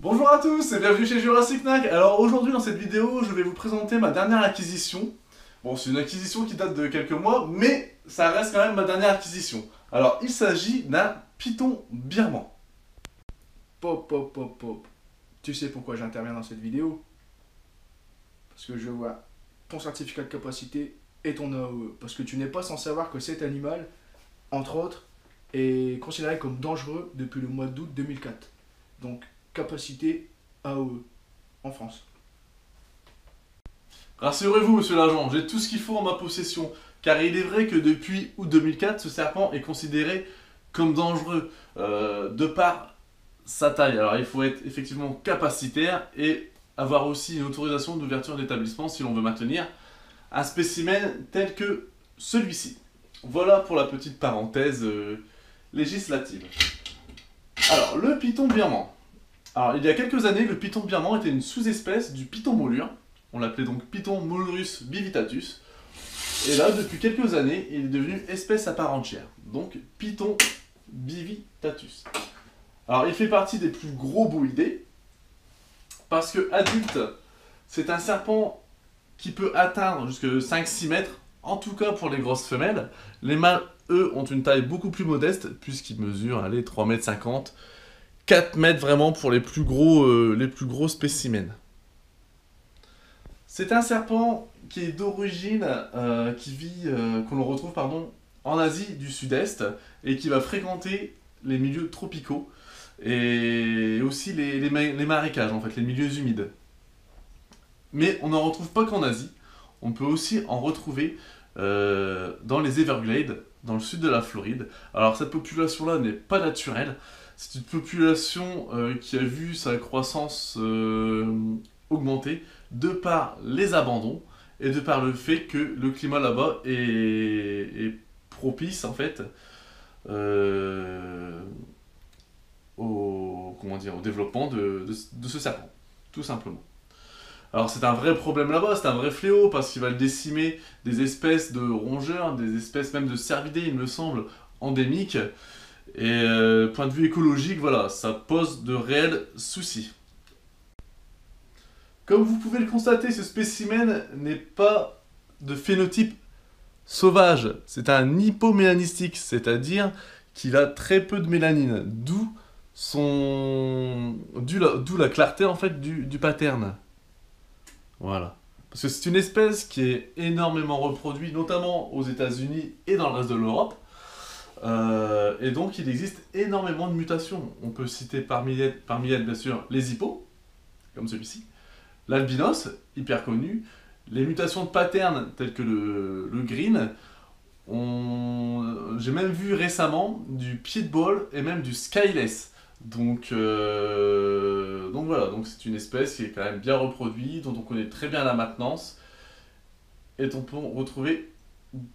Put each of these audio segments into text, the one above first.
Bonjour à tous et bienvenue chez Jurassic Knack. Alors aujourd'hui dans cette vidéo, je vais vous présenter ma dernière acquisition. Bon, c'est une acquisition qui date de quelques mois, mais ça reste quand même ma dernière acquisition. Alors il s'agit d'un python birman. Pop. Tu sais pourquoi j'interviens dans cette vidéo? Parce que je vois ton certificat de capacité et ton AOE. Parce que tu n'es pas sans savoir que cet animal, entre autres, est considéré comme dangereux depuis le mois d'août 2004. Donc, capacité AOE en France. Rassurez-vous monsieur l'agent, j'ai tout ce qu'il faut en ma possession. Car il est vrai que depuis août 2004, ce serpent est considéré comme dangereux de par sa taille. Alors il faut être effectivement capacitaire et avoir aussi une autorisation d'ouverture d'établissement si l'on veut maintenir un spécimen tel que celui-ci. Voilà pour la petite parenthèse législative. Alors le python birman. Alors il y a quelques années, le python birman était une sous-espèce du python mollure. On l'appelait donc Python mollurus bivitatus. Et là, depuis quelques années, il est devenu espèce à part entière. Donc Python bivitatus. Alors il fait partie des plus gros boïdés. Parce que adulte, c'est un serpent qui peut atteindre jusqu'à 5-6 mètres. En tout cas pour les grosses femelles. Les mâles, eux, ont une taille beaucoup plus modeste, puisqu'ils mesurent, allez, 3,50 m. 4 mètres vraiment pour les plus gros spécimens. C'est un serpent qui est d'origine, qu'on retrouve en Asie du Sud-Est et qui va fréquenter les milieux tropicaux et aussi les marécages, en fait, les milieux humides. Mais on n'en retrouve pas qu'en Asie, on peut aussi en retrouver dans les Everglades, dans le sud de la Floride. Alors cette population-là n'est pas naturelle, c'est une population qui a vu sa croissance augmenter de par les abandons et de par le fait que le climat là-bas est propice en fait au développement de ce serpent, tout simplement. Alors c'est un vrai problème là-bas, c'est un vrai fléau parce qu'il va décimer des espèces de rongeurs, des espèces même de cervidés, il me semble, endémiques. Et point de vue écologique, voilà, ça pose de réels soucis. Comme vous pouvez le constater, ce spécimen n'est pas de phénotype sauvage, c'est un hypomélanistique, c'est-à-dire qu'il a très peu de mélanine, d'où la clarté en fait du pattern. Voilà. Parce que c'est une espèce qui est énormément reproduite, notamment aux États-Unis et dans le reste de l'Europe. Et donc il existe énormément de mutations. On peut citer parmi elles bien sûr les hippos, comme celui-ci, l'albinos, hyper connu, les mutations de pattern telles que le green. J'ai même vu récemment du pitbull et même du skyless. Donc voilà, donc c'est une espèce qui est quand même bien reproduite, dont on connaît très bien la maintenance, et on peut retrouver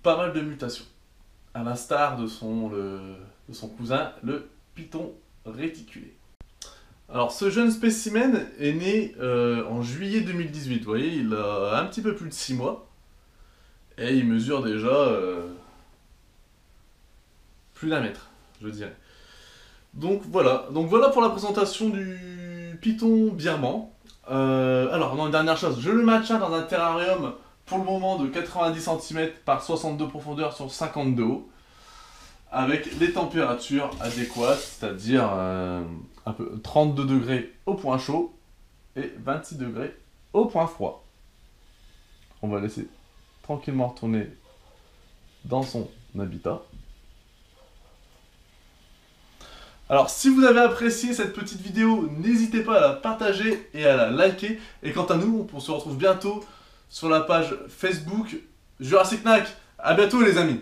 pas mal de mutations, à l'instar de son cousin, le python réticulé. Alors ce jeune spécimen est né en juillet 2018, vous voyez, il a un petit peu plus de 6 mois, et il mesure déjà plus d'1 mètre, je dirais. Donc voilà pour la présentation du python birman. Alors, une dernière chose, je le maintiens dans un terrarium pour le moment de 90 cm par 62 de profondeur sur 50 de haut, avec les températures adéquates, c'est-à-dire un peu 32 degrés au point chaud et 26 degrés au point froid. On va laisser tranquillement retourner dans son habitat. Alors si vous avez apprécié cette petite vidéo, n'hésitez pas à la partager et à la liker. Et quant à nous, on se retrouve bientôt sur la page Facebook Jurassic Knack. A bientôt les amis.